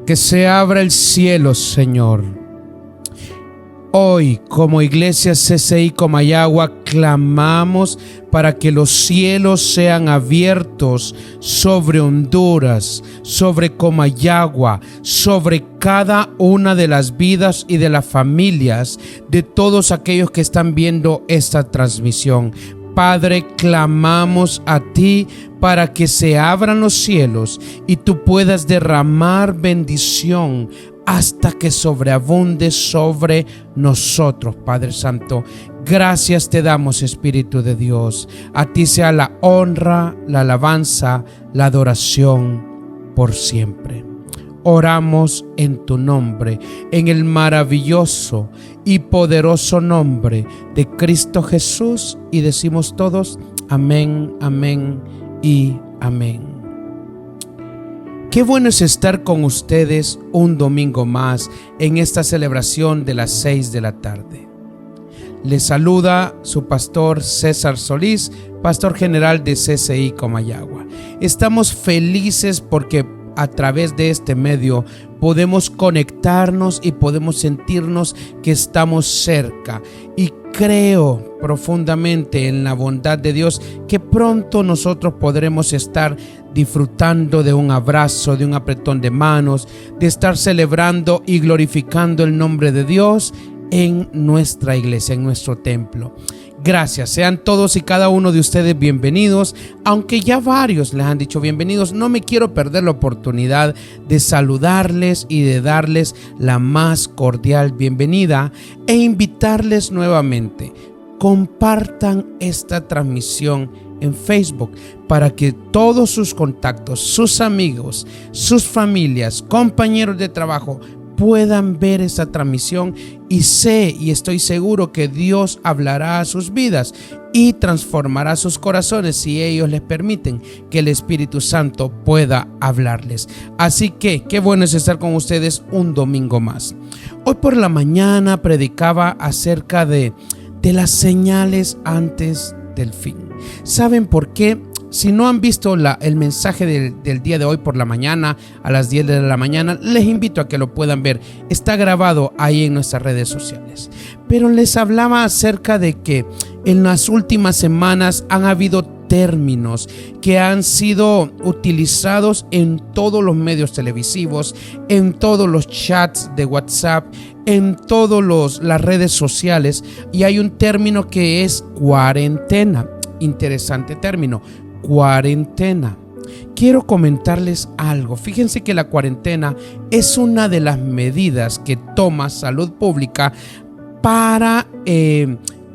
Que se abra el cielo, Señor. Hoy, como Iglesia CCI Comayagua, clamamos para que los cielos sean abiertos sobre Honduras, sobre Comayagua, sobre cada una de las vidas y de las familias de todos aquellos que están viendo esta transmisión. Padre, clamamos a ti para que se abran los cielos y tú puedas derramar bendición hasta que sobreabunde sobre nosotros, Padre Santo. Gracias te damos, Espíritu de Dios. A ti sea la honra, la alabanza, la adoración por siempre. Oramos en tu nombre, en el maravilloso y poderoso nombre de Cristo Jesús, y decimos todos amén, amén y amén. Qué bueno es estar con ustedes un domingo más en esta celebración de las 6 de la tarde. Les saluda su pastor César Solís, pastor general de CCI Comayagua. Estamos felices porque a través de este medio podemos conectarnos y podemos sentirnos que estamos cerca. Y creo profundamente en la bondad de Dios que pronto nosotros podremos estar disfrutando de un abrazo, de un apretón de manos, de estar celebrando y glorificando el nombre de Dios en nuestra iglesia, en nuestro templo. Gracias, sean todos y cada uno de ustedes bienvenidos. Aunque ya varios les han dicho bienvenidos, no me quiero perder la oportunidad de saludarles y de darles la más cordial bienvenida e invitarles nuevamente. Compartan esta transmisión en Facebook para que todos sus contactos, sus amigos, sus familias, compañeros de trabajo puedan ver esta transmisión, y sé y estoy seguro que Dios hablará a sus vidas y transformará sus corazones si ellos les permiten que el Espíritu Santo pueda hablarles. Así que qué bueno es estar con ustedes un domingo más. Hoy por la mañana predicaba acerca de las señales antes del fin. ¿Saben por qué? Si no han visto el mensaje del día de hoy por la mañana, a las 10 de la mañana, les invito a que lo puedan ver. Está grabado ahí en nuestras redes sociales. Pero les hablaba acerca de que en las últimas semanas han habido términos que han sido utilizados en todos los medios televisivos, en todos los chats de WhatsApp, en todas las redes sociales, y hay un término que es cuarentena. Interesante término, cuarentena. Quiero comentarles algo. Fíjense que la cuarentena es una de las medidas que toma Salud Pública para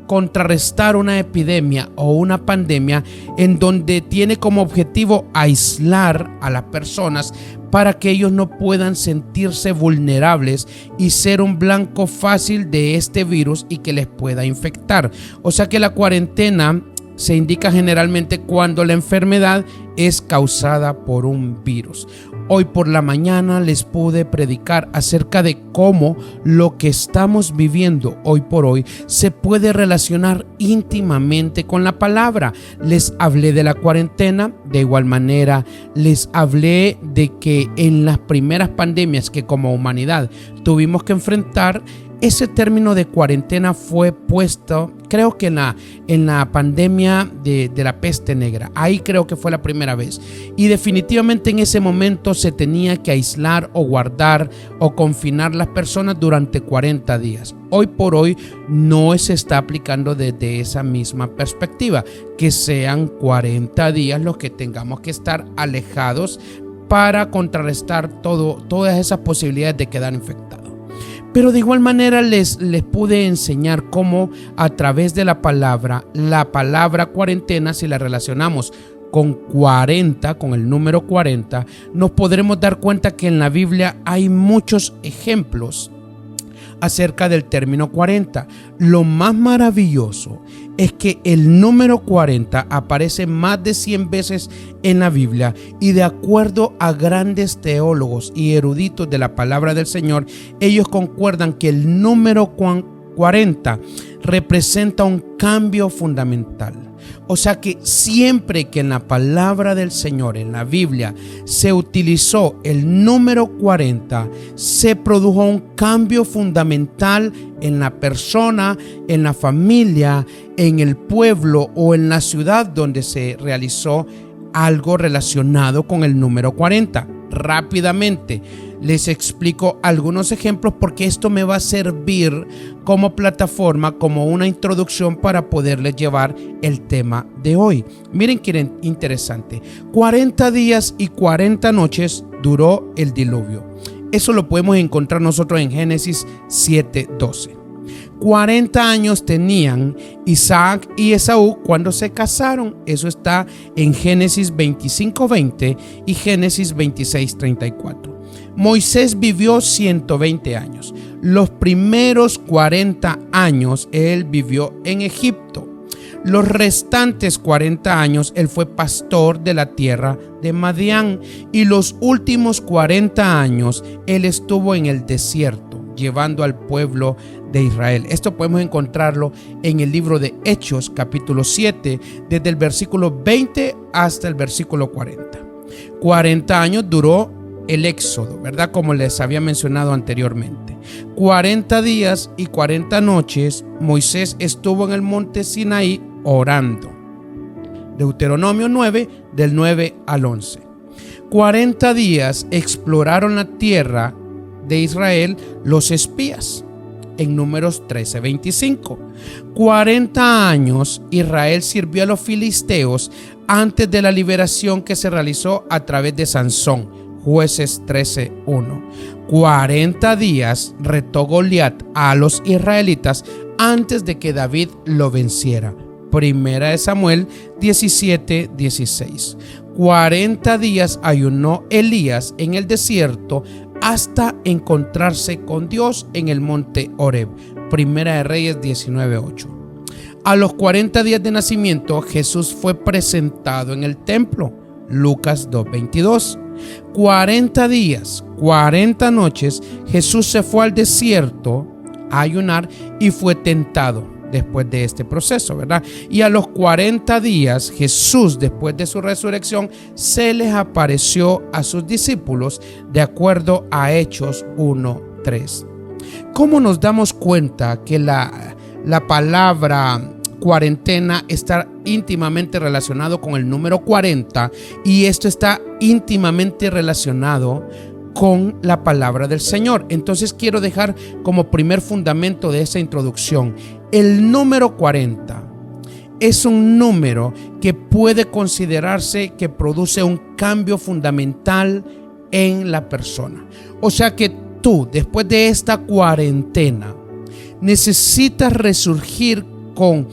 contrarrestar una epidemia o una pandemia, en donde tiene como objetivo aislar a las personas para que ellos no puedan sentirse vulnerables y ser un blanco fácil de este virus y que les pueda infectar. O sea que la cuarentena se indica generalmente cuando la enfermedad es causada por un virus. Hoy por la mañana les pude predicar acerca de cómo lo que estamos viviendo hoy por hoy se puede relacionar íntimamente con la palabra. Les hablé de la cuarentena, de igual manera les hablé de que en las primeras pandemias que como humanidad tuvimos que enfrentar, ese término de cuarentena fue puesto, creo que en la pandemia de la peste negra. Ahí creo que fue la primera vez. Y definitivamente en ese momento se tenía que aislar o guardar o confinar las personas durante 40 días. Hoy por hoy no se está aplicando desde esa misma perspectiva, que sean 40 días los que tengamos que estar alejados para contrarrestar todas esas posibilidades de quedar infectados. Pero de igual manera les pude enseñar cómo a través de la palabra cuarentena, si la relacionamos con 40, con el número 40, nos podremos dar cuenta que en la Biblia hay muchos ejemplos acerca del término 40. Lo más maravilloso es que el número 40 aparece más de 100 veces en la Biblia, y de acuerdo a grandes teólogos y eruditos de la palabra del Señor, ellos concuerdan que el número 40 representa un cambio fundamental. O sea que siempre que en la palabra del Señor, en la Biblia, se utilizó el número 40, se produjo un cambio fundamental en la persona, en la familia, en el pueblo o en la ciudad donde se realizó algo relacionado con el número 40. Rápidamente les explico algunos ejemplos porque esto me va a servir como plataforma, como una introducción para poderles llevar el tema de hoy. Miren qué interesante. 40 días y 40 noches duró el diluvio. Eso lo podemos encontrar nosotros en Génesis 7:12. 40 años tenían Isaac y Esaú cuando se casaron. Eso está en Génesis 25:20 y Génesis 26:34. Moisés vivió 120 años. Los primeros 40 años él vivió en Egipto. Los restantes 40 años él fue pastor de la tierra de Madián. Y los últimos 40 años él estuvo en el desierto, llevando al pueblo de Israel. Esto podemos encontrarlo en el libro de Hechos, capítulo 7, desde el versículo 20 hasta el versículo 40. 40 años duró el éxodo, ¿verdad? Como les había mencionado anteriormente. 40 días y 40 noches Moisés estuvo en el monte Sinaí orando. Deuteronomio 9, del 9 al 11. 40 días exploraron la tierra de Israel los espías. En Números 13:25. 40 años Israel sirvió a los filisteos antes de la liberación que se realizó a través de Sansón. Jueces 13:1. 40 días retó Goliat a los israelitas antes de que David lo venciera. Primera de Samuel 17:16. 40 días ayunó Elías en el desierto hasta encontrarse con Dios en el monte Horeb. Primera de Reyes 19:8. A los 40 días de nacimiento Jesús fue presentado en el templo. Lucas 2:22. 40 días, 40 noches Jesús se fue al desierto a ayunar y fue tentado después de este proceso, ¿verdad? Y a los 40 días Jesús, después de su resurrección, se les apareció a sus discípulos de acuerdo a Hechos 1:3. ¿Cómo nos damos cuenta que la palabra cuarentena está íntimamente relacionado con el número 40 y esto está íntimamente relacionado con la palabra del Señor? Entonces quiero dejar como primer fundamento de esa introducción: el número 40 es un número que puede considerarse que produce un cambio fundamental en la persona. O sea que tú, después de esta cuarentena, necesitas resurgir con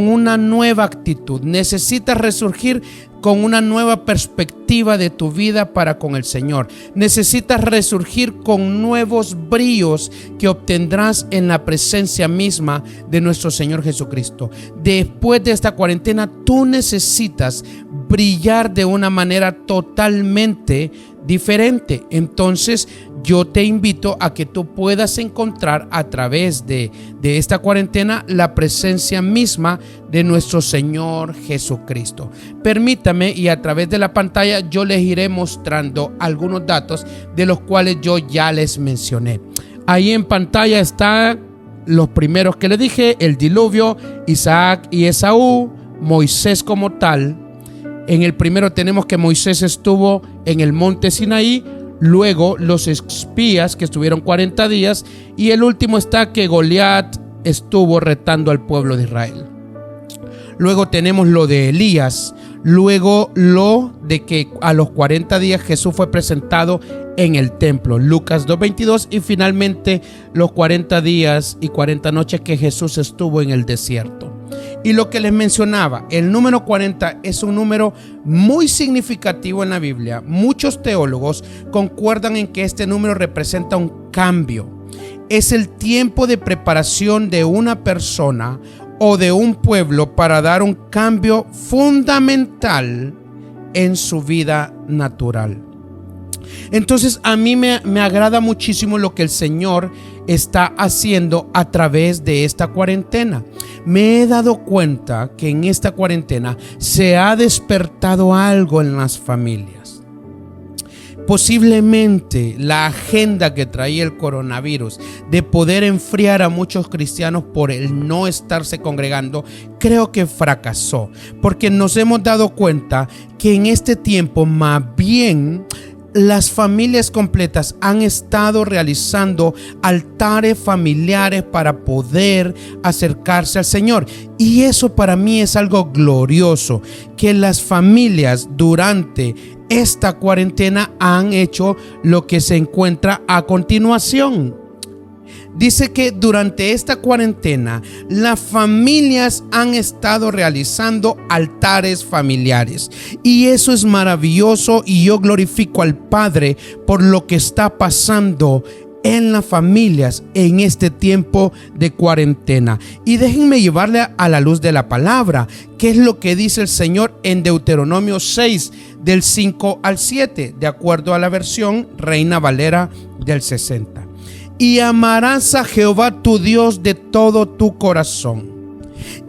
una nueva actitud, necesitas resurgir con una nueva perspectiva de tu vida para con el Señor. Necesitas resurgir con nuevos bríos que obtendrás en la presencia misma de nuestro Señor Jesucristo. Después de esta cuarentena, tú necesitas brillar de una manera totalmente diferente. Entonces yo te invito a que tú puedas encontrar a través de esta cuarentena la presencia misma de nuestro Señor Jesucristo. Permítame, y a través de la pantalla yo les iré mostrando algunos datos de los cuales yo ya les mencioné. Ahí en pantalla están los primeros que les dije: el diluvio, Isaac y Esaú, Moisés como tal. En el primero tenemos que Moisés estuvo en el monte Sinaí, luego los espías que estuvieron 40 días y el último está que Goliat estuvo retando al pueblo de Israel. Luego tenemos lo de Elías, luego lo de que a los 40 días Jesús fue presentado en el templo, Lucas 2:22, y finalmente los 40 días y 40 noches que Jesús estuvo en el desierto. Y lo que les mencionaba, el número 40 es un número muy significativo en la Biblia. Muchos teólogos concuerdan en que este número representa un cambio. Es el tiempo de preparación de una persona o de un pueblo para dar un cambio fundamental en su vida natural. Entonces a mí me agrada muchísimo lo que el Señor está haciendo a través de esta cuarentena. Me he dado cuenta que en esta cuarentena se ha despertado algo en las familias. Posiblemente la agenda que traía el coronavirus de poder enfriar a muchos cristianos por el no estarse congregando, creo que fracasó, porque nos hemos dado cuenta que en este tiempo más bien las familias completas han estado realizando altares familiares para poder acercarse al Señor. Y eso para mí es algo glorioso, que las familias durante esta cuarentena han hecho lo que se encuentra a continuación. Dice que durante esta cuarentena las familias han estado realizando altares familiares, y eso es maravilloso, y yo glorifico al Padre por lo que está pasando en las familias en este tiempo de cuarentena. Y déjenme llevarle a la luz de la palabra, que es lo que dice el Señor en Deuteronomio 6 del 5 al 7, de acuerdo a la versión Reina Valera del 60. Y amarás a Jehová tu Dios de todo tu corazón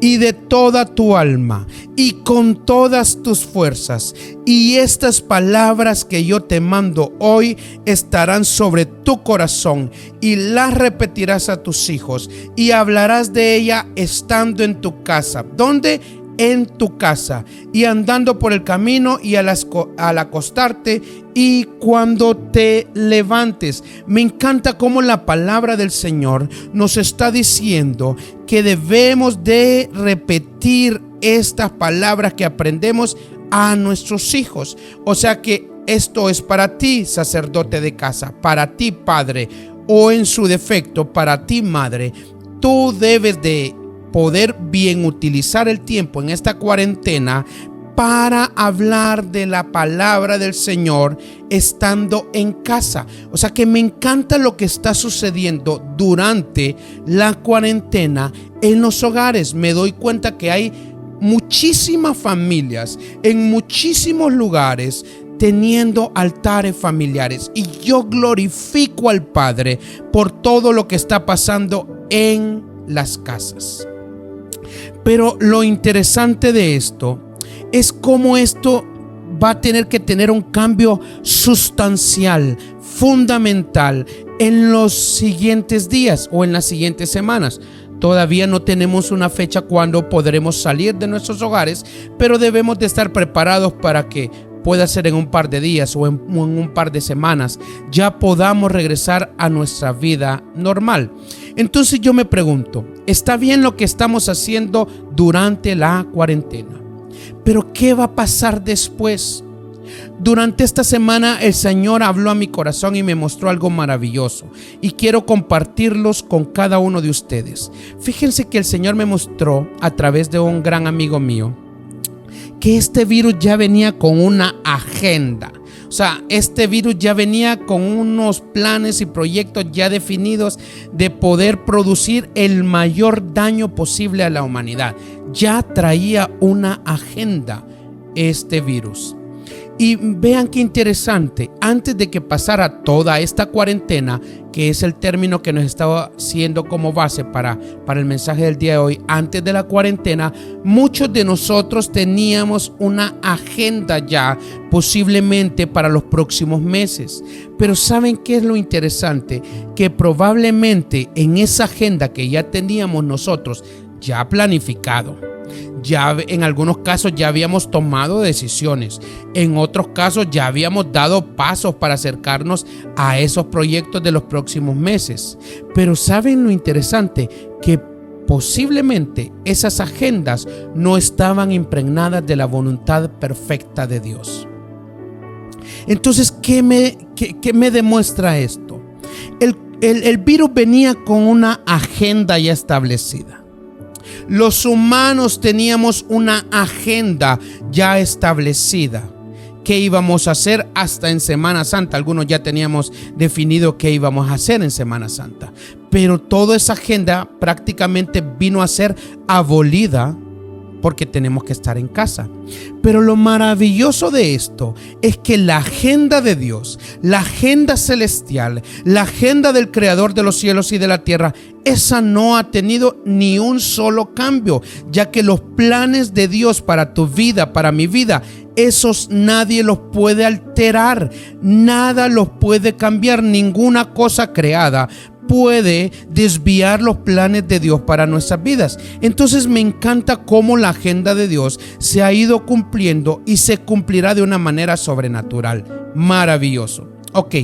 y de toda tu alma y con todas tus fuerzas. Y estas palabras que yo te mando hoy estarán sobre tu corazón, y las repetirás a tus hijos, y hablarás de ella estando en tu casa. ¿Dónde? En tu casa, y andando por el camino, y al acostarte, y cuando te levantes. Me encanta cómo la palabra del Señor nos está diciendo que debemos de repetir estas palabras que aprendemos a nuestros hijos. O sea que esto es para ti, sacerdote de casa, para ti, padre, o en su defecto, para ti, madre. Tú debes de poder bien utilizar el tiempo en esta cuarentena para hablar de la palabra del Señor estando en casa. O sea que me encanta lo que está sucediendo durante la cuarentena en los hogares. Me doy cuenta que hay muchísimas familias en muchísimos lugares teniendo altares familiares, y yo glorifico al Padre por todo lo que está pasando en las casas. Pero lo interesante de esto es cómo esto va a tener que tener un cambio sustancial, fundamental, en los siguientes días o en las siguientes semanas. Todavía no tenemos una fecha cuando podremos salir de nuestros hogares, pero debemos de estar preparados para que pueda ser en un par de días o en un par de semanas ya podamos regresar a nuestra vida normal. Entonces yo me pregunto, ¿está bien lo que estamos haciendo durante la cuarentena? Pero ¿qué va a pasar después? Durante esta semana el Señor habló a mi corazón y me mostró algo maravilloso, y quiero compartirlos con cada uno de ustedes. Fíjense que el Señor me mostró a través de un gran amigo mío que este virus ya venía con una agenda. O sea, este virus ya venía con unos planes y proyectos ya definidos de poder producir el mayor daño posible a la humanidad. Ya traía una agenda este virus. Y vean qué interesante, antes de que pasara toda esta cuarentena, que es el término que nos estaba haciendo como base para el mensaje del día de hoy, antes de la cuarentena, muchos de nosotros teníamos una agenda ya posiblemente para los próximos meses. Pero ¿saben qué es lo interesante? Que probablemente en esa agenda que ya teníamos nosotros ya planificado, ya en algunos casos ya habíamos tomado decisiones, en otros casos ya habíamos dado pasos para acercarnos a esos proyectos de los próximos meses. Pero ¿saben lo interesante? Que posiblemente esas agendas no estaban impregnadas de la voluntad perfecta de Dios. Entonces, ¿qué me demuestra esto? El virus venía con una agenda ya establecida. Los humanos teníamos una agenda ya establecida. ¿Qué íbamos a hacer hasta en Semana Santa? Algunos ya teníamos definido qué íbamos a hacer en Semana Santa. Pero toda esa agenda prácticamente vino a ser abolida porque tenemos que estar en casa. Pero lo maravilloso de esto es que la agenda de Dios, la agenda celestial, la agenda del Creador de los cielos y de la tierra, esa no ha tenido ni un solo cambio, ya que los planes de Dios para tu vida, para mi vida, esos nadie los puede alterar, nada los puede cambiar, ninguna cosa creada puede desviar los planes de Dios para nuestras vidas. Entonces me encanta cómo la agenda de Dios se ha ido cumpliendo y se cumplirá de una manera sobrenatural. Maravilloso. Ok,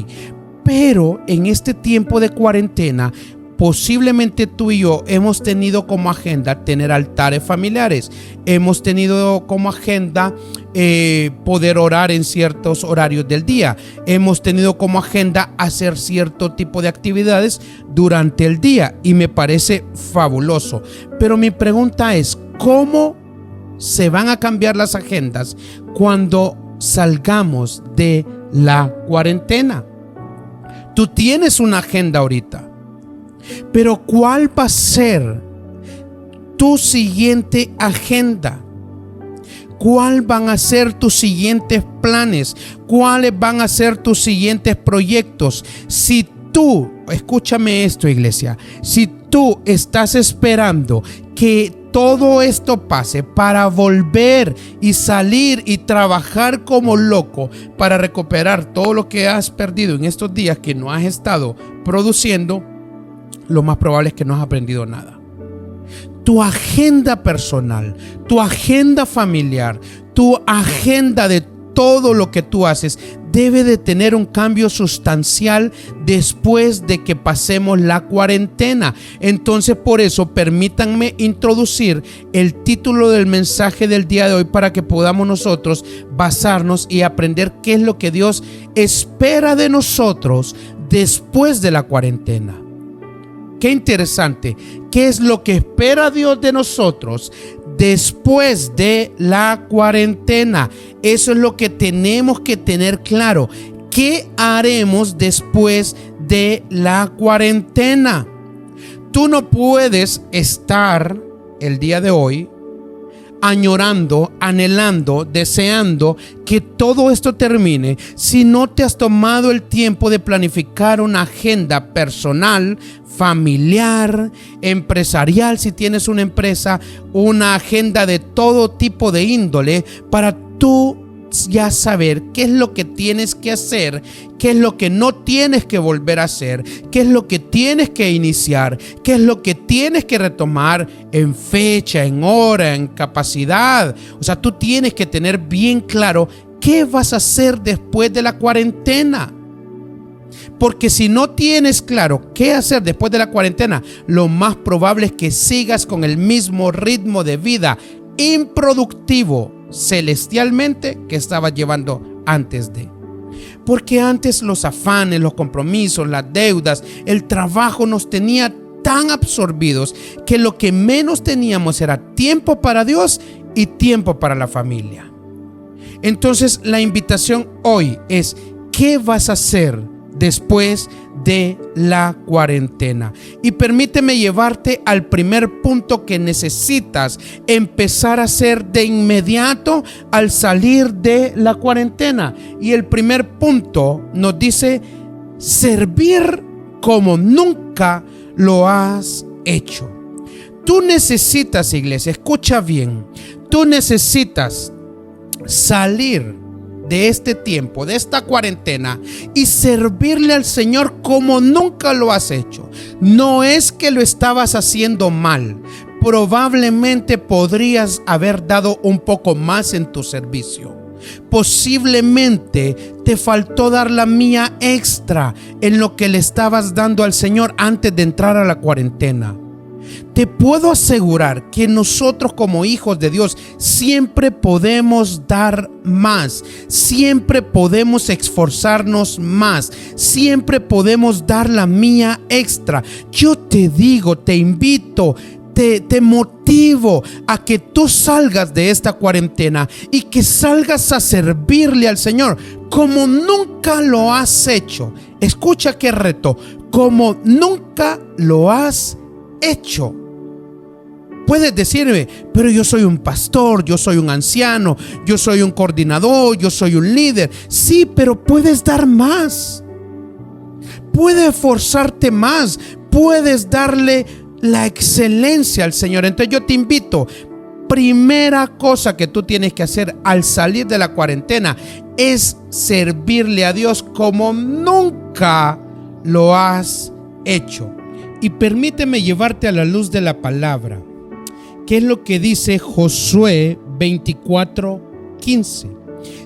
pero en este tiempo de cuarentena, posiblemente tú y yo hemos tenido como agenda tener altares familiares. Hemos tenido como agenda poder orar en ciertos horarios del día. Hemos tenido como agenda hacer cierto tipo de actividades durante el día y me parece fabuloso. Pero mi pregunta es, ¿cómo se van a cambiar las agendas cuando salgamos de la cuarentena? Tú tienes una agenda ahorita, pero ¿cuál va a ser tu siguiente agenda? ¿Cuál van a ser tus siguientes planes? ¿Cuáles van a ser tus siguientes proyectos? Si tú, escúchame esto, iglesia, si tú estás esperando que todo esto pase para volver y salir y trabajar como loco para recuperar todo lo que has perdido en estos días que no has estado produciendo, lo más probable es que no has aprendido nada. Tu agenda personal, tu agenda familiar, tu agenda de todo lo que tú haces debe de tener un cambio sustancial después de que pasemos la cuarentena. Entonces, por eso, permítanme introducir el título del mensaje del día de hoy para que podamos nosotros basarnos y aprender qué es lo que Dios espera de nosotros después de la cuarentena. Qué interesante. ¿Qué es lo que espera Dios de nosotros después de la cuarentena? Eso es lo que tenemos que tener claro. ¿Qué haremos después de la cuarentena? Tú no puedes estar el día de hoy añorando, anhelando, deseando que todo esto termine si no te has tomado el tiempo de planificar una agenda personal, familiar, empresarial, si tienes una empresa, una agenda de todo tipo de índole para tú ya saber qué es lo que tienes que hacer, qué es lo que no tienes que volver a hacer, qué es lo que tienes que iniciar, qué es lo que tienes que retomar en fecha, en hora, en capacidad. O sea, tú tienes que tener bien claro qué vas a hacer después de la cuarentena. Porque si no tienes claro qué hacer después de la cuarentena, lo más probable es que sigas con el mismo ritmo de vida improductivo celestialmente que estabas llevando antes de. Porque antes los afanes, los compromisos, las deudas, el trabajo nos tenía tan absorbidos que lo que menos teníamos era tiempo para Dios y tiempo para la familia. Entonces la invitación hoy es: ¿qué vas a hacer después de la cuarentena? Y permíteme llevarte al primer punto que necesitas empezar a hacer de inmediato al salir de la cuarentena. Y el primer punto nos dice: servir como nunca lo has hecho. Tú necesitas, iglesia, escucha bien, tú necesitas salir de este tiempo, de esta cuarentena, y servirle al Señor como nunca lo has hecho. No es que lo estabas haciendo mal, probablemente podrías haber dado un poco más en tu servicio. Posiblemente te faltó dar la mía extra en lo que le estabas dando al Señor antes de entrar a la cuarentena. Te puedo asegurar que nosotros como hijos de Dios siempre podemos dar más, siempre podemos esforzarnos más, siempre podemos dar la mía extra. Yo te digo, te invito, te motivo a que tú salgas de esta cuarentena y que salgas a servirle al Señor como nunca lo has hecho. Escucha qué reto: como nunca lo has hecho. Puedes decirme, pero yo soy un pastor, yo soy un anciano, yo soy un coordinador, yo soy un líder. Sí, pero puedes dar más. Puedes esforzarte más. Puedes darle la excelencia al Señor. Entonces yo te invito, primera cosa que tú tienes que hacer al salir de la cuarentena es servirle a Dios como nunca lo has hecho. Y permíteme llevarte a la luz de la palabra. ¿Qué es lo que dice Josué 24:15?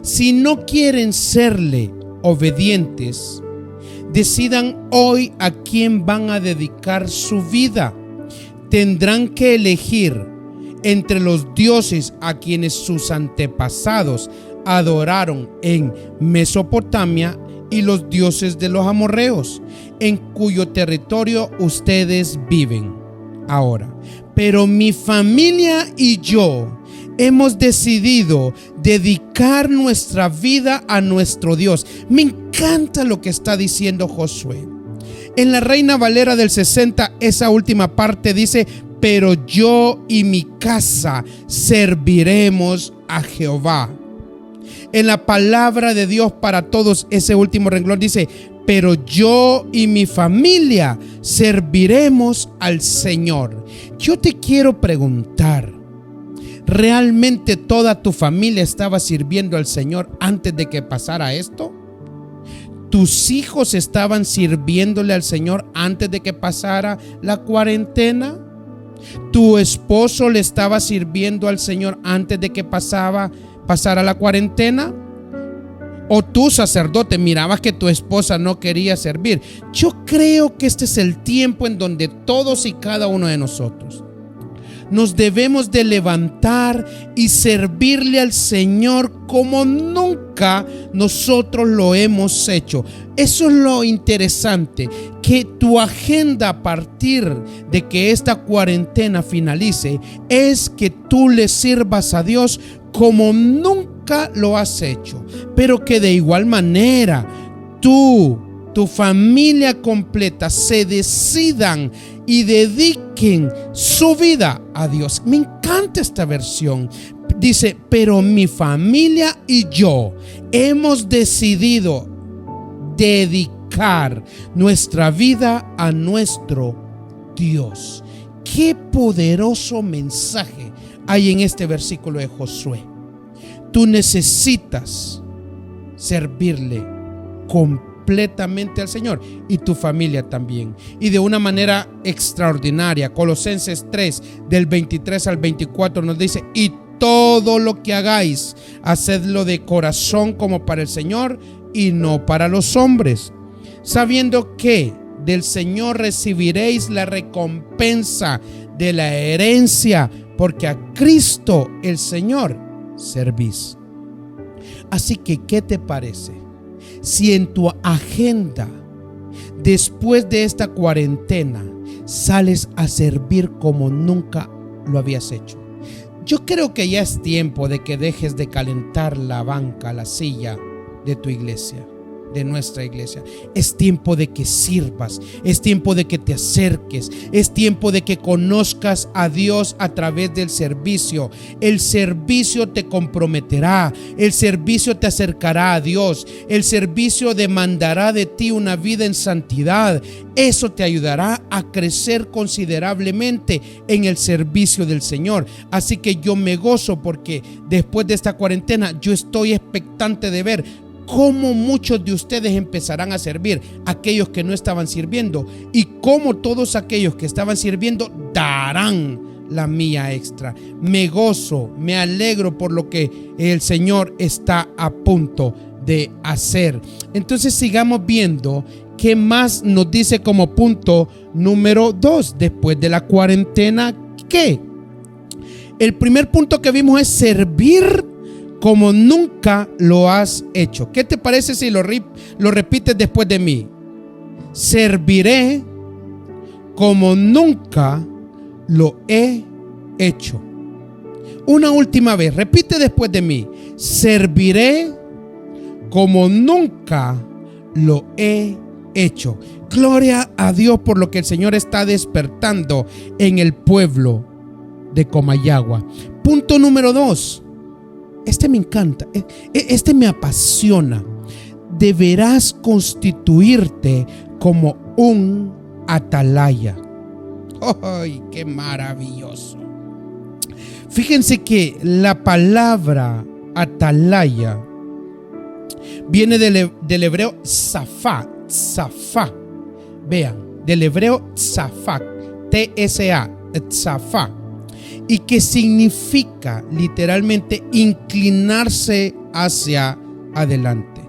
Si no quieren serle obedientes, decidan hoy a quién van a dedicar su vida. Tendrán que elegir entre los dioses a quienes sus antepasados adoraron en Mesopotamia y los dioses de los amorreos, en cuyo territorio ustedes viven ahora. Pero mi familia y yo hemos decidido dedicar nuestra vida a nuestro Dios. Me encanta lo que está diciendo Josué. En la Reina Valera del 60, esa última parte dice: pero yo y mi casa serviremos a Jehová. En la palabra de Dios para todos, ese último renglón dice: pero yo y mi familia serviremos al Señor. Yo te quiero preguntar, ¿realmente toda tu familia estaba sirviendo al Señor antes de que pasara esto? ¿Tus hijos estaban sirviéndole al Señor antes de que pasara la cuarentena? ¿Tu esposo le estaba sirviendo al Señor antes de que pasara la cuarentena? ¿O tú, sacerdote, mirabas que tu esposa no quería servir? Yo creo que este es el tiempo en donde todos y cada uno de nosotros nos debemos de levantar y servirle al Señor como nunca nosotros lo hemos hecho. Eso es lo interesante, que tu agenda a partir de que esta cuarentena finalice es que tú le sirvas a Dios como nunca lo has hecho, pero que de igual manera tú, tu familia completa se decidan y dediquen su vida a Dios. Me encanta esta versión. Dice: pero mi familia y yo hemos decidido dedicar nuestra vida a nuestro Dios. Qué poderoso mensaje hay en este versículo de Josué. Tú necesitas servirle completamente al Señor, y tu familia también, y de una manera extraordinaria. Colosenses 3 del 23 al 24 nos dice: y todo lo que hagáis, hacedlo de corazón como para el Señor y no para los hombres, sabiendo que del Señor recibiréis la recompensa de la herencia, porque a Cristo el Señor servís. Así que, ¿qué te parece si en tu agenda, después de esta cuarentena, sales a servir como nunca lo habías hecho? Yo creo que ya es tiempo de que dejes de calentar la banca, la silla de tu iglesia, de nuestra iglesia. Es tiempo de que sirvas, es tiempo de que te acerques, es tiempo de que conozcas a Dios a través del servicio. El servicio te comprometerá, el servicio te acercará a Dios, el servicio demandará de ti una vida en santidad. Eso te ayudará a crecer considerablemente en el servicio del Señor. Así que yo me gozo porque después de esta cuarentena yo estoy expectante de ver cómo muchos de ustedes empezarán a servir, aquellos que no estaban sirviendo, y cómo todos aquellos que estaban sirviendo darán la milla extra. Me gozo, me alegro por lo que el Señor está a punto de hacer. Entonces sigamos viendo qué más nos dice como punto número 2 después de la cuarentena. ¿Qué? El primer punto que vimos es servir como nunca lo has hecho. ¿Qué te parece si lo repites después de mí? Serviré como nunca lo he hecho. Una última vez, repite después de mí: serviré como nunca lo he hecho. Gloria a Dios por lo que el Señor está despertando en el pueblo de Comayagua. Punto número 2. Este me encanta, este me apasiona. Deberás constituirte como un atalaya. ¡Ay, qué maravilloso! Fíjense que la palabra atalaya viene del hebreo tzafá. Vean, del hebreo tzafá, T-S-A, tzafá, y que significa literalmente inclinarse hacia adelante.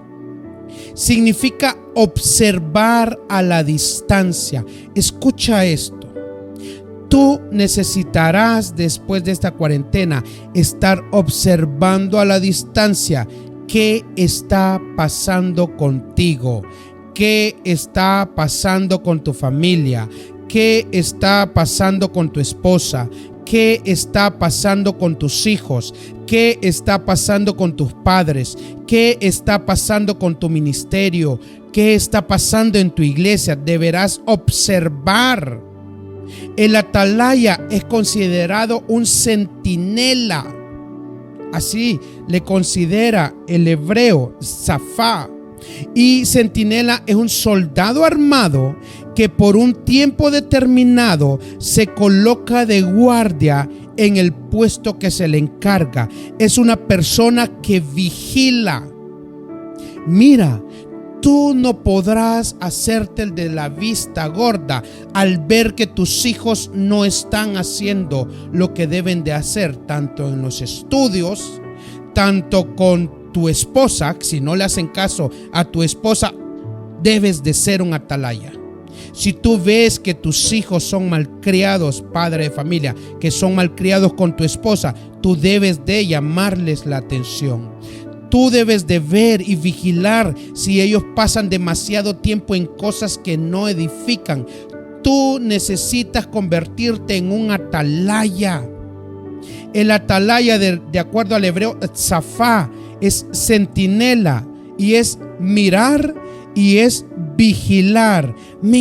Significa observar a la distancia. Escucha esto. Tú necesitarás, después de esta cuarentena, estar observando a la distancia qué está pasando contigo, qué está pasando con tu familia, qué está pasando con tu esposa, qué está pasando con tus hijos, qué está pasando con tus padres, qué está pasando con tu ministerio, qué está pasando en tu iglesia. Deberás observar. El atalaya es considerado un centinela. Así le considera el hebreo tzafá. Y centinela es un soldado armado que por un tiempo determinado se coloca de guardia en el puesto que se le encarga. Es una persona que vigila. Mira, tú no podrás hacerte el de la vista gorda al ver que tus hijos no están haciendo lo que deben de hacer, tanto en los estudios, tanto con tu esposa. Si no le hacen caso a tu esposa, debes de ser un atalaya. Si tú ves que tus hijos son malcriados, padre de familia, que son malcriados con tu esposa, tú debes de llamarles la atención. Tú debes de ver y vigilar si ellos pasan demasiado tiempo en cosas que no edifican. Tú necesitas convertirte en un atalaya. El atalaya, de acuerdo al hebreo tzafá, es centinela y es mirar y es vigilar. Me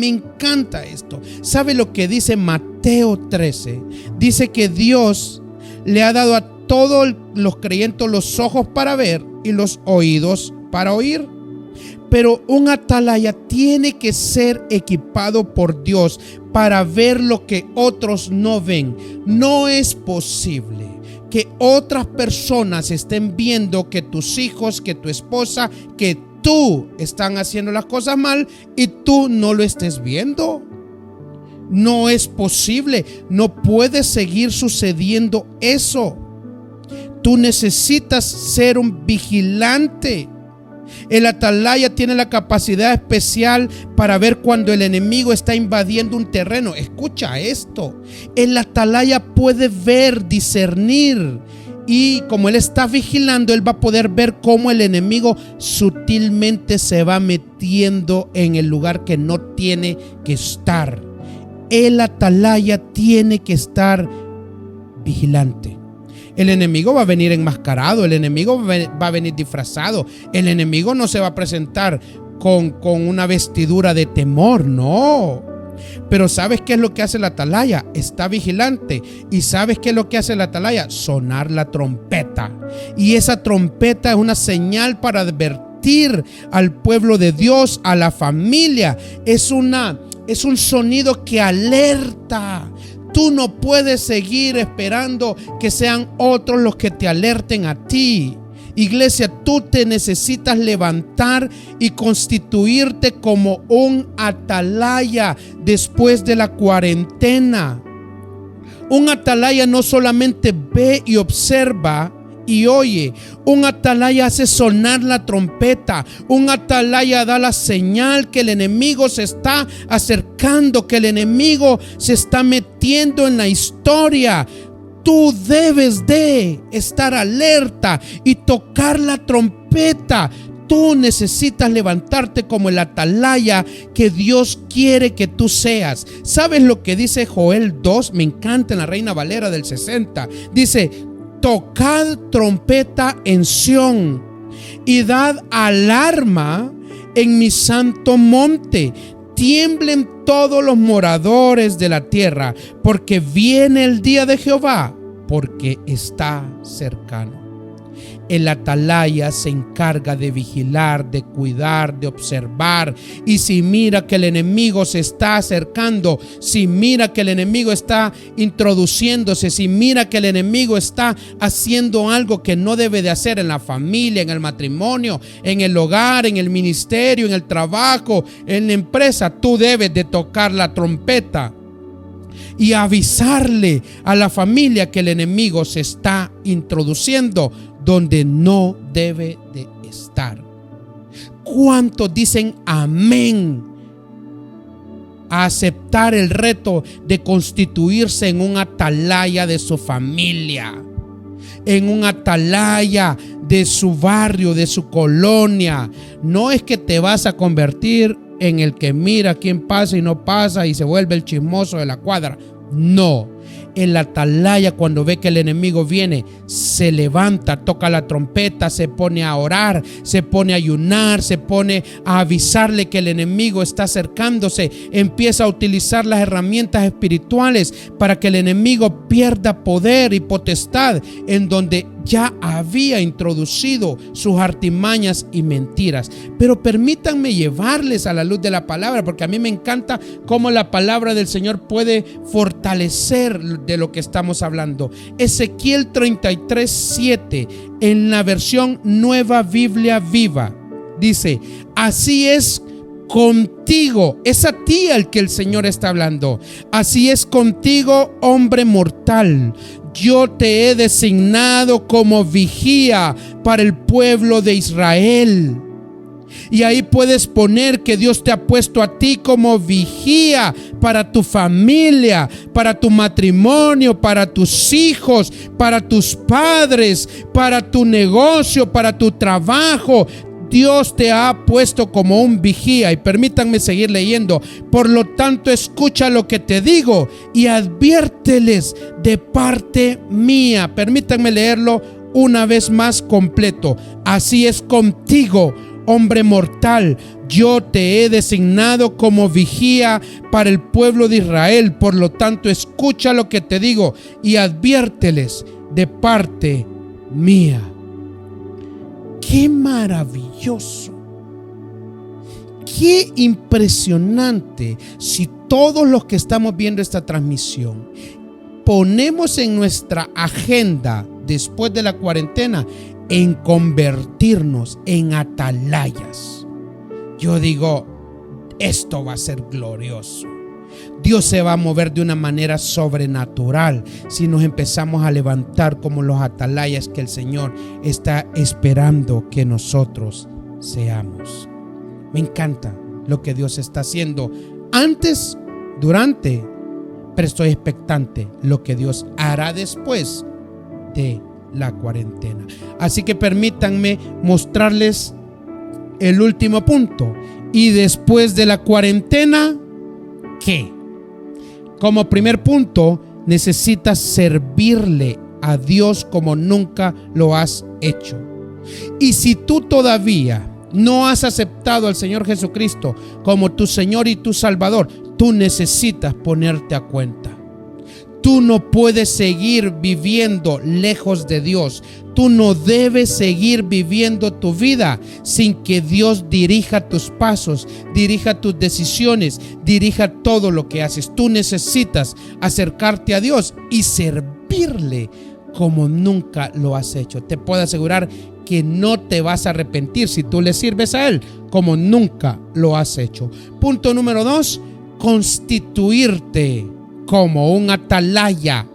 encanta esto. ¿Sabe lo que dice Mateo 13? Dice que Dios le ha dado a todos los creyentes los ojos para ver y los oídos para oír. Pero un atalaya tiene que ser equipado por Dios para ver lo que otros no ven. No es posible que otras personas estén viendo que tus hijos, que tu esposa, que tú están haciendo las cosas mal y tú no lo estés viendo. No es posible. No puede seguir sucediendo eso. Tú necesitas ser un vigilante. El atalaya tiene la capacidad especial para ver cuando el enemigo está invadiendo un terreno. Escucha esto. El atalaya puede ver, discernir. Y como él está vigilando, él va a poder ver cómo el enemigo sutilmente se va metiendo en el lugar que no tiene que estar. El atalaya tiene que estar vigilante. El enemigo va a venir enmascarado, el enemigo va a venir disfrazado, el enemigo no se va a presentar con una vestidura de temor, no. Pero ¿sabes qué es lo que hace el atalaya? Está vigilante. ¿Y sabes qué es lo que hace el atalaya? Sonar la trompeta. Y esa trompeta es una señal para advertir al pueblo de Dios, a la familia. Es un sonido que alerta. Tú no puedes seguir esperando que sean otros los que te alerten a ti. Iglesia, tú te necesitas levantar y constituirte como un atalaya después de la cuarentena. Un atalaya no solamente ve y observa y oye. Un atalaya hace sonar la trompeta. Un atalaya da la señal que el enemigo se está acercando, que el enemigo se está metiendo en la historia. Tú debes de estar alerta y tocar la trompeta. Tú necesitas levantarte como el atalaya que Dios quiere que tú seas. ¿Sabes lo que dice Joel 2? Me encanta, en la Reina Valera del 60. Dice: tocad trompeta en Sión y dad alarma en mi santo monte. tiemblen todos los moradores de la tierra, porque viene el día de Jehová, porque está cercano. El atalaya se encarga de vigilar, de cuidar, de observar. Y si mira que el enemigo se está acercando, si mira que el enemigo está introduciéndose, si mira que el enemigo está haciendo algo que no debe de hacer en la familia, en el matrimonio, en el hogar, en el ministerio, en el trabajo, en la empresa, tú debes de tocar la trompeta y avisarle a la familia que el enemigo se está introduciendo donde no debe de estar. ¿Cuántos dicen amén a aceptar el reto de constituirse en un atalaya de su familia, en un atalaya de su barrio, de su colonia? No es que te vas a convertir en el que mira quién pasa y no pasa y se vuelve el chismoso de la cuadra. No. El atalaya, cuando ve que el enemigo viene, se levanta, toca la trompeta, se pone a orar, se pone a ayunar, se pone a avisarle que el enemigo está acercándose, empieza a utilizar las herramientas espirituales para que el enemigo pierda poder y potestad en donde ya había introducido sus artimañas y mentiras. Pero permítanme llevarles a la luz de la palabra, porque a mí me encanta cómo la palabra del Señor puede fortalecer de lo que estamos hablando. Ezequiel 33:7 en la versión Nueva Biblia Viva dice: así es contigo, es a ti al que el Señor está hablando. Así es contigo, hombre mortal. Yo te he designado como vigía para el pueblo de Israel. Y ahí puedes poner que Dios te ha puesto a ti como vigía para tu familia, para tu matrimonio, para tus hijos, para tus padres, para tu negocio, para tu trabajo. Dios te ha puesto como un vigía. Y permítanme seguir leyendo. Por lo tanto, escucha lo que te digo y adviérteles de parte mía. Permítanme leerlo una vez más completo. Así es contigo, hombre mortal. Yo te he designado como vigía para el pueblo de Israel. Por lo tanto, escucha lo que te digo y adviérteles de parte mía. ¡Qué maravilloso! ¡Qué impresionante! Si todos los que estamos viendo esta transmisión ponemos en nuestra agenda después de la cuarentena en convertirnos en atalayas, yo digo, esto va a ser glorioso. Dios se va a mover de una manera sobrenatural si nos empezamos a levantar como los atalayas que el Señor está esperando que nosotros seamos. Me encanta lo que Dios está haciendo antes, durante, pero estoy expectante lo que Dios hará después de la cuarentena. Así que permítanme mostrarles el último punto. Y después de la cuarentena, ¿qué? Como primer punto, necesitas servirle a Dios como nunca lo has hecho. Y si tú todavía no has aceptado al Señor Jesucristo como tu Señor y tu Salvador, tú necesitas ponerte a cuenta. Tú no puedes seguir viviendo lejos de Dios. Tú no debes seguir viviendo tu vida sin que Dios dirija tus pasos, dirija tus decisiones, dirija todo lo que haces. Tú necesitas acercarte a Dios y servirle como nunca lo has hecho. Te puedo asegurar que no te vas a arrepentir si tú le sirves a Él como nunca lo has hecho. Punto número 2, constituirte como un atalaya,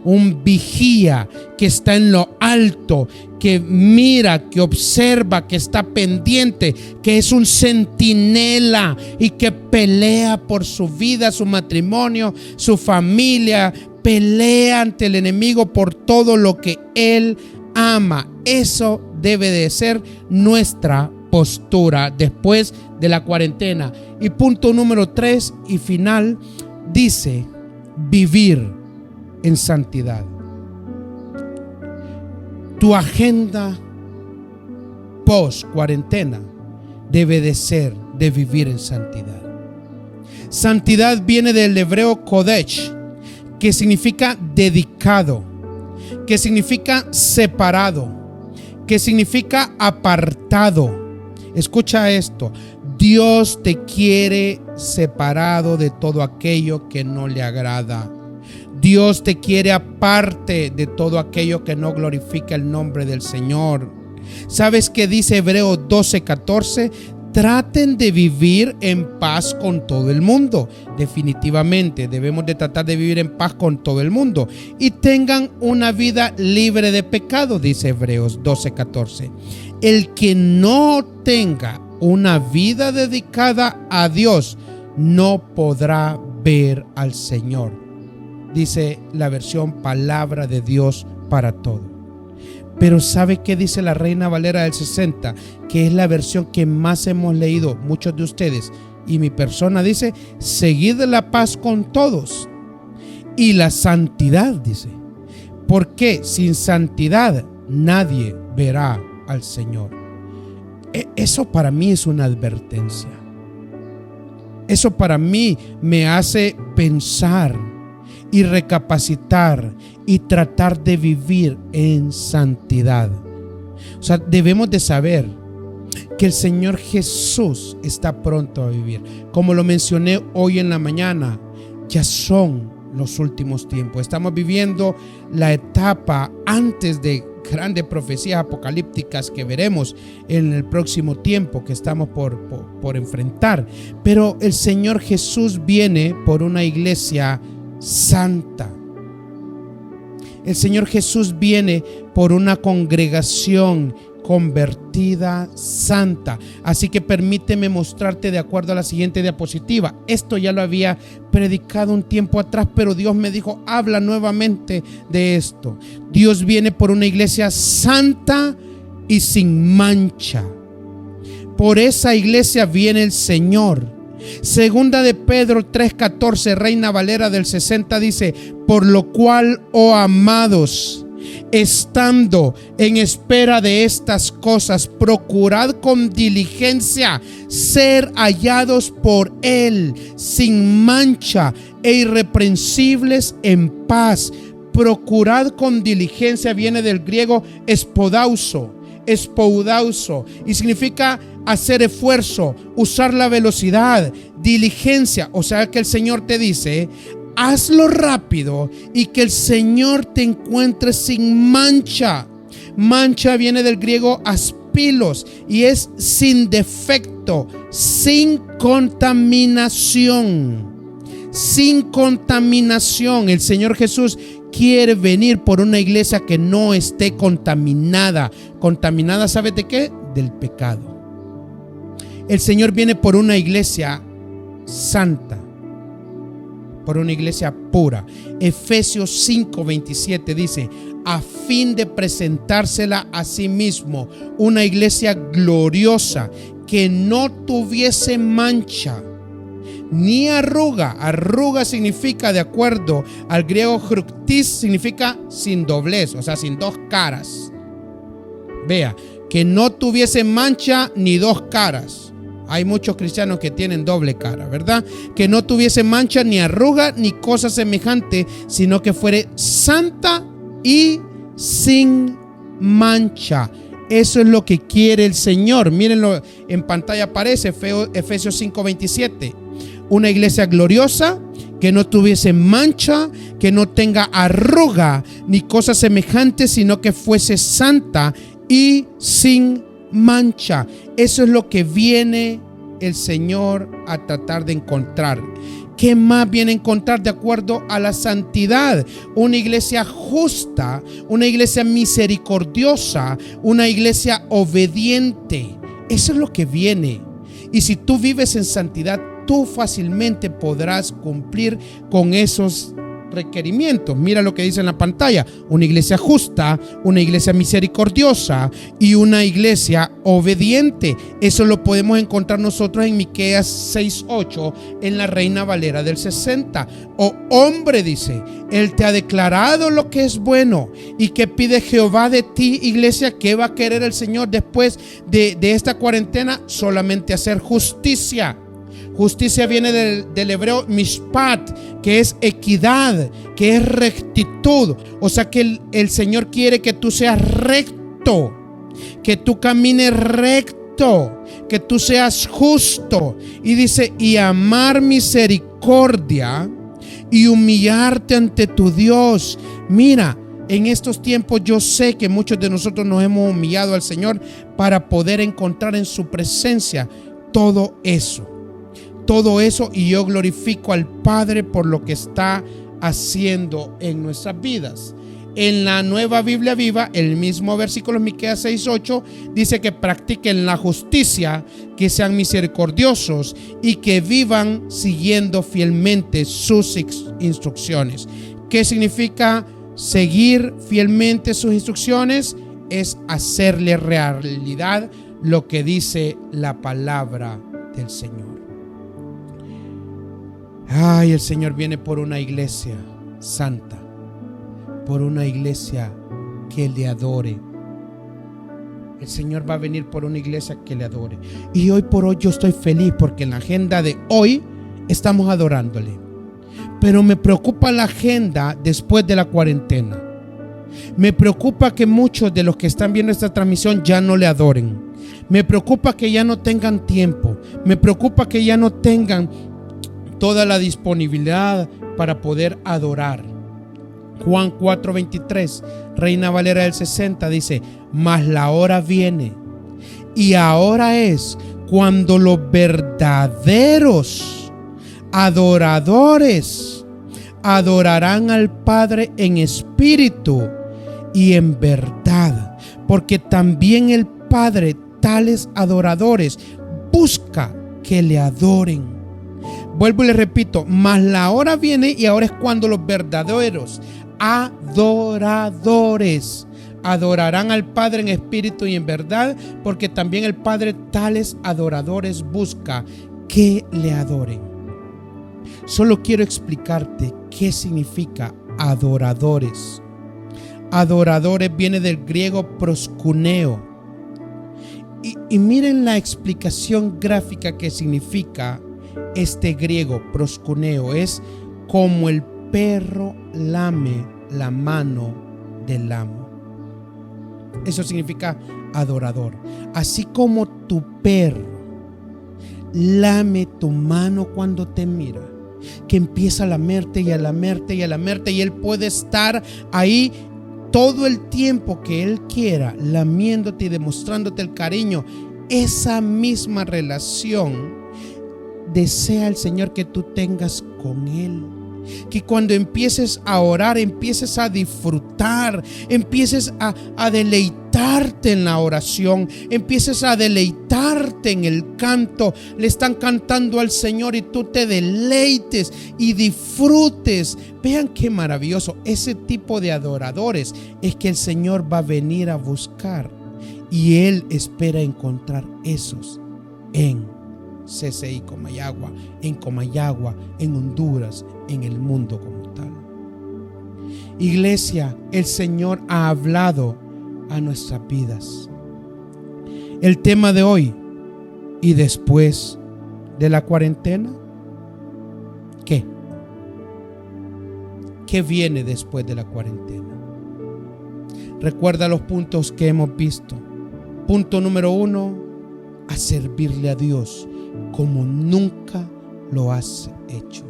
un vigía que está en lo alto, que mira, que observa, que está pendiente, que es un centinela y que pelea por su vida, su matrimonio, su familia, pelea ante el enemigo por todo lo que él ama. Eso debe de ser nuestra postura después de la cuarentena. Y punto número 3 y final, dice: vivir en santidad. Tu agenda post cuarentena debe de ser de vivir en santidad. Santidad viene del hebreo kodesh, que significa dedicado, que significa separado, que significa apartado. Escucha esto: Dios te quiere separado de todo aquello que no le agrada. Dios te quiere aparte de todo aquello que no glorifica el nombre del Señor. ¿Sabes qué dice Hebreos 12:14? Traten de vivir en paz con todo el mundo. Definitivamente debemos de tratar de vivir en paz con todo el mundo. Y tengan una vida libre de pecado, dice Hebreos 12:14. El que no tenga una vida dedicada a Dios no podrá ver al Señor, dice la versión Palabra de Dios para todo. Pero ¿sabe qué dice la Reina Valera del 60? Que es la versión que más hemos leído muchos de ustedes. Y mi persona dice: seguid la paz con todos y la santidad, dice. Porque sin santidad nadie verá al Señor. Eso para mí es una advertencia. Eso para mí me hace pensar y recapacitar y tratar de vivir en santidad. O sea, debemos de saber que el Señor Jesús está pronto a vivir. Como lo mencioné hoy en la mañana, ya son los últimos tiempos. Estamos viviendo la etapa antes de grandes profecías apocalípticas que veremos en el próximo tiempo que estamos por enfrentar. Pero el Señor Jesús viene por una iglesia santa. El Señor Jesús viene por una congregación convertida santa. Así que permíteme mostrarte de acuerdo a la siguiente diapositiva. Esto ya lo había predicado un tiempo atrás, pero Dios me dijo: habla nuevamente de esto. Dios viene por una iglesia santa y sin mancha. Por esa iglesia viene el Señor. Segunda de Pedro 3:14, Reina Valera del 60, dice: por lo cual, oh amados, estando en espera de estas cosas, procurad con diligencia ser hallados por Él, sin mancha e irreprensibles en paz. Procurad con diligencia viene del griego espodauso, y significa hacer esfuerzo, usar la velocidad, diligencia. O sea que el Señor te dice: hazlo rápido y que el Señor te encuentre sin mancha. Mancha viene del griego aspilos y es sin defecto, sin contaminación. Sin contaminación. El Señor Jesús quiere venir por una iglesia que no esté contaminada. Contaminada, ¿sabes de qué? Del pecado. El Señor viene por una iglesia santa, por una iglesia pura. Efesios 5:27 dice: a fin de presentársela a sí mismo, una iglesia gloriosa, que no tuviese mancha ni arruga. Arruga significa, de acuerdo al griego fructis, significa sin doblez, o sea, sin dos caras. Vea, que no tuviese mancha ni dos caras. Hay muchos cristianos que tienen doble cara, ¿verdad? Que no tuviese mancha ni arruga ni cosa semejante, sino que fuere santa y sin mancha. Eso es lo que quiere el Señor. Mírenlo, en pantalla aparece Efesios 5:27. Una iglesia gloriosa, que no tuviese mancha, que no tenga arruga ni cosa semejante, sino que fuese santa y sin mancha. Eso es lo que viene el Señor a tratar de encontrar. ¿Qué más viene a encontrar de acuerdo a la santidad? Una iglesia justa, una iglesia misericordiosa, una iglesia obediente. Eso es lo que viene. Y si tú vives en santidad, tú fácilmente podrás cumplir con esos requerimientos. Mira lo que dice en la pantalla: una iglesia justa, una iglesia misericordiosa y una iglesia obediente. Eso lo podemos encontrar nosotros en Miqueas 6:8, en la Reina Valera del 60. Oh hombre, dice, Él te ha declarado lo que es bueno. ¿Y qué pide Jehová de ti, iglesia? ¿Qué va a querer el Señor después de esta cuarentena? Solamente hacer justicia. Justicia viene del hebreo mishpat, que es equidad, que es rectitud. O sea que el Señor quiere que tú seas recto, que tú camines recto, que tú seas justo. Y dice, y amar misericordia y humillarte ante tu Dios. Mira, en estos tiempos yo sé que muchos de nosotros nos hemos humillado al Señor para poder encontrar en su presencia todo eso, y yo glorifico al Padre por lo que está haciendo en nuestras vidas. En la Nueva Biblia Viva, el mismo versículo, Miqueas 6:8, dice que practiquen la justicia, que sean misericordiosos y que vivan siguiendo fielmente sus instrucciones. ¿Qué significa seguir fielmente sus instrucciones? Es hacerle realidad lo que dice la palabra del Señor. Ay, el Señor viene por una iglesia santa, por una iglesia que le adore. El Señor va a venir por una iglesia que le adore. Y hoy por hoy yo estoy feliz porque en la agenda de hoy estamos adorándole. Pero me preocupa la agenda después de la cuarentena. Me preocupa que muchos de los que están viendo esta transmisión ya no le adoren. Me preocupa que ya no tengan tiempo. Me preocupa que ya no tengan toda la disponibilidad para poder adorar. Juan 4:23, Reina Valera del 60, dice: mas la hora viene y ahora es cuando los verdaderos adoradores adorarán al Padre en espíritu y en verdad, porque también el Padre tales adoradores busca que le adoren. Vuelvo y le repito, mas la hora viene y ahora es cuando los verdaderos adoradores adorarán al Padre en espíritu y en verdad, porque también el Padre tales adoradores busca que le adoren. Solo quiero explicarte qué significa adoradores. Adoradores viene del griego proskuneo. Y miren la explicación gráfica que significa este griego proskuneo. Es como el perro lame la mano del amo. Eso significa adorador. Así como tu perro lame tu mano cuando te mira, que empieza a lamerte y a lamerte y a lamerte, y él puede estar ahí todo el tiempo que él quiera, lamiéndote y demostrándote el cariño. Esa misma relación desea el Señor que tú tengas con él. Que cuando empieces a orar, empieces a disfrutar, empieces a deleitarte en la oración, empieces a deleitarte en el canto. Le están cantando al Señor y tú te deleites y disfrutes. Vean qué maravilloso. Ese tipo de adoradores es que el Señor va a venir a buscar, y Él espera encontrar esos en CCI Comayagua, en Honduras, en el mundo como tal. Iglesia, el Señor ha hablado a nuestras vidas. El tema de hoy: ¿y después de la cuarentena? ¿Qué? ¿Qué viene después de la cuarentena? Recuerda los puntos que hemos visto. Punto número 1: a servirle a Dios como nunca lo has hecho.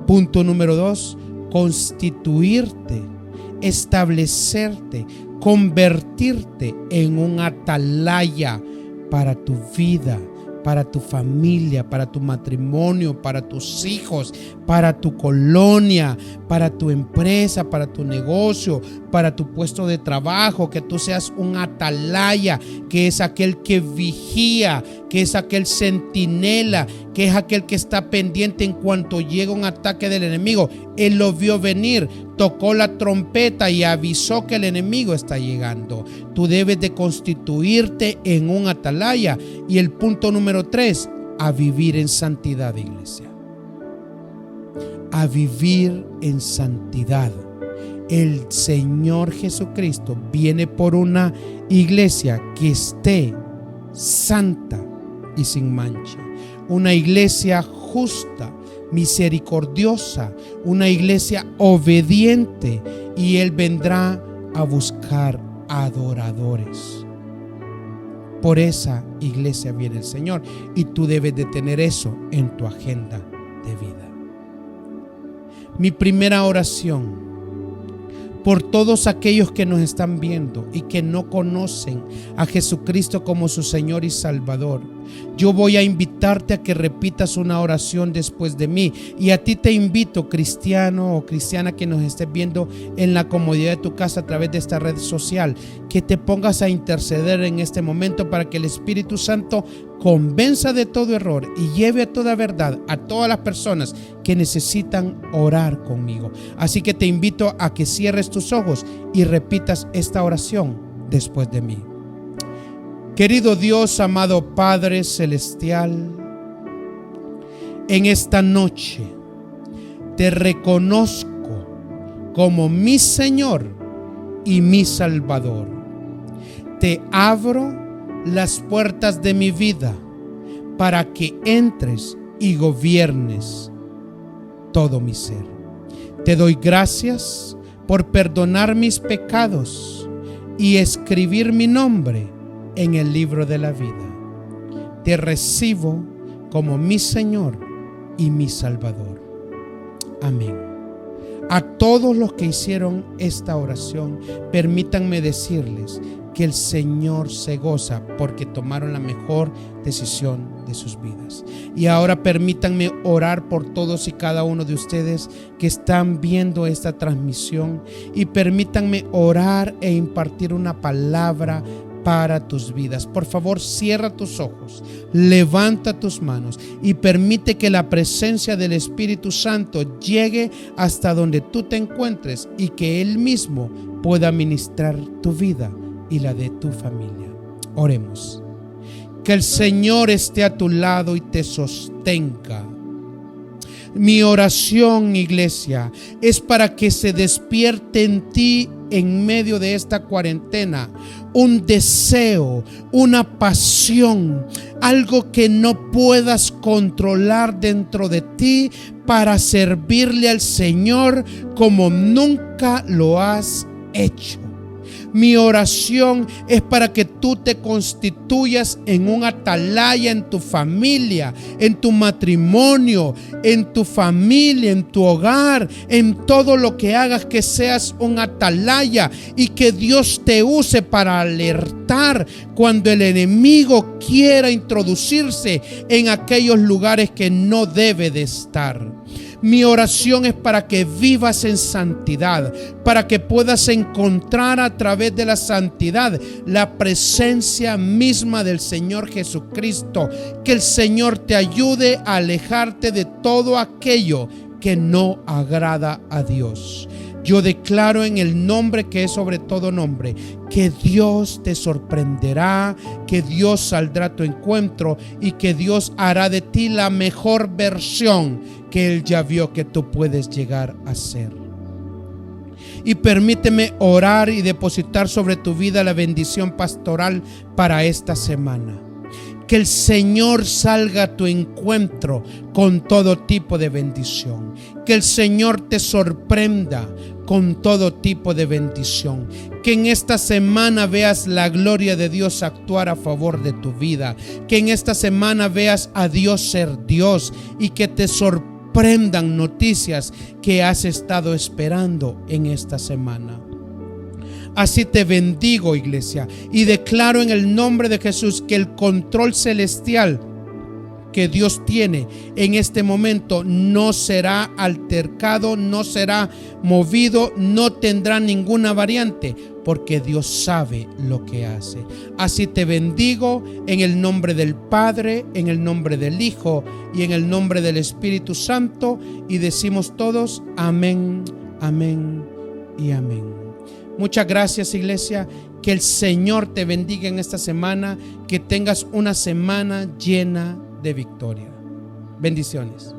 Punto número 2: constituirte, establecerte, convertirte en un atalaya para tu vida, para tu familia, para tu matrimonio, para tus hijos, para tu colonia, para tu empresa, para tu negocio, para tu puesto de trabajo. Que tú seas un atalaya, que es aquel que vigía, que es aquel centinela, que es aquel que está pendiente en cuanto llega un ataque del enemigo. Él lo vio venir, tocó la trompeta y avisó que el enemigo está llegando. Tú debes de constituirte en un atalaya. Y el punto número 3: a vivir en santidad, iglesia. A vivir en santidad. El Señor Jesucristo viene por una iglesia que esté santa, y sin mancha. Una iglesia justa, misericordiosa, una iglesia obediente, y Él vendrá a buscar adoradores. Por esa iglesia viene el Señor, y tú debes de tener eso en tu agenda de vida. Mi primera oración por todos aquellos que nos están viendo y que no conocen a Jesucristo como su Señor y Salvador. Yo voy a invitarte a que repitas una oración después de mí, y a ti te invito, cristiano o cristiana que nos estés viendo en la comodidad de tu casa a través de esta red social, que te pongas a interceder en este momento para que el Espíritu Santo convenza de todo error y lleve a toda verdad a todas las personas que necesitan orar conmigo. Así que te invito a que cierres tus ojos y repitas esta oración después de mí. Querido Dios, amado Padre Celestial, en esta noche te reconozco como mi Señor y mi Salvador. Te abro las puertas de mi vida para que entres y gobiernes todo mi ser. Te doy gracias por perdonar mis pecados y escribir mi nombre en el libro de la vida. Te recibo como mi Señor y mi Salvador. Amén. A todos los que hicieron esta oración, permítanme decirles que el Señor se goza porque tomaron la mejor decisión de sus vidas. Y ahora permítanme orar por todos y cada uno de ustedes que están viendo esta transmisión, y permítanme orar e impartir una palabra para tus vidas. Por favor, cierra tus ojos, levanta tus manos y permite que la presencia del Espíritu Santo llegue hasta donde tú te encuentres, y que Él mismo pueda ministrar tu vida y la de tu familia. Oremos. Que el Señor esté a tu lado y te sostenga. Mi oración, iglesia, es para que se despierte en ti, en medio de esta cuarentena, un deseo, una pasión, algo que no puedas controlar dentro de ti, para servirle al Señor como nunca lo has hecho. Mi oración es para que tú te constituyas en un atalaya en tu familia, en tu matrimonio, en tu familia, en tu hogar, en todo lo que hagas, que seas un atalaya, y que Dios te use para alertar cuando el enemigo quiera introducirse en aquellos lugares que no debe de estar. Mi oración es para que vivas en santidad, para que puedas encontrar a través de la santidad la presencia misma del Señor Jesucristo. Que el Señor te ayude a alejarte de todo aquello que no agrada a Dios. Yo declaro en el nombre que es sobre todo nombre, que Dios te sorprenderá, que Dios saldrá a tu encuentro, y que Dios hará de ti la mejor versión que Él ya vio que tú puedes llegar a ser. Y permíteme orar y depositar sobre tu vida la bendición pastoral para esta semana. Que el Señor salga a tu encuentro con todo tipo de bendición. Que el Señor te sorprenda con todo tipo de bendición. Que en esta semana veas la gloria de Dios actuar a favor de tu vida. Que en esta semana veas a Dios ser Dios, y que te sorprendan noticias que has estado esperando en esta semana. Así te bendigo, iglesia, y declaro en el nombre de Jesús que el control celestial que Dios tiene en este momento no será altercado, no será movido, no tendrá ninguna variante, porque Dios sabe lo que hace. Así te bendigo en el nombre del Padre, en el nombre del Hijo y en el nombre del Espíritu Santo, y decimos todos amén, amén y amén. Muchas gracias, iglesia. Que el Señor te bendiga en esta semana. Que tengas una semana llena de victoria. Bendiciones.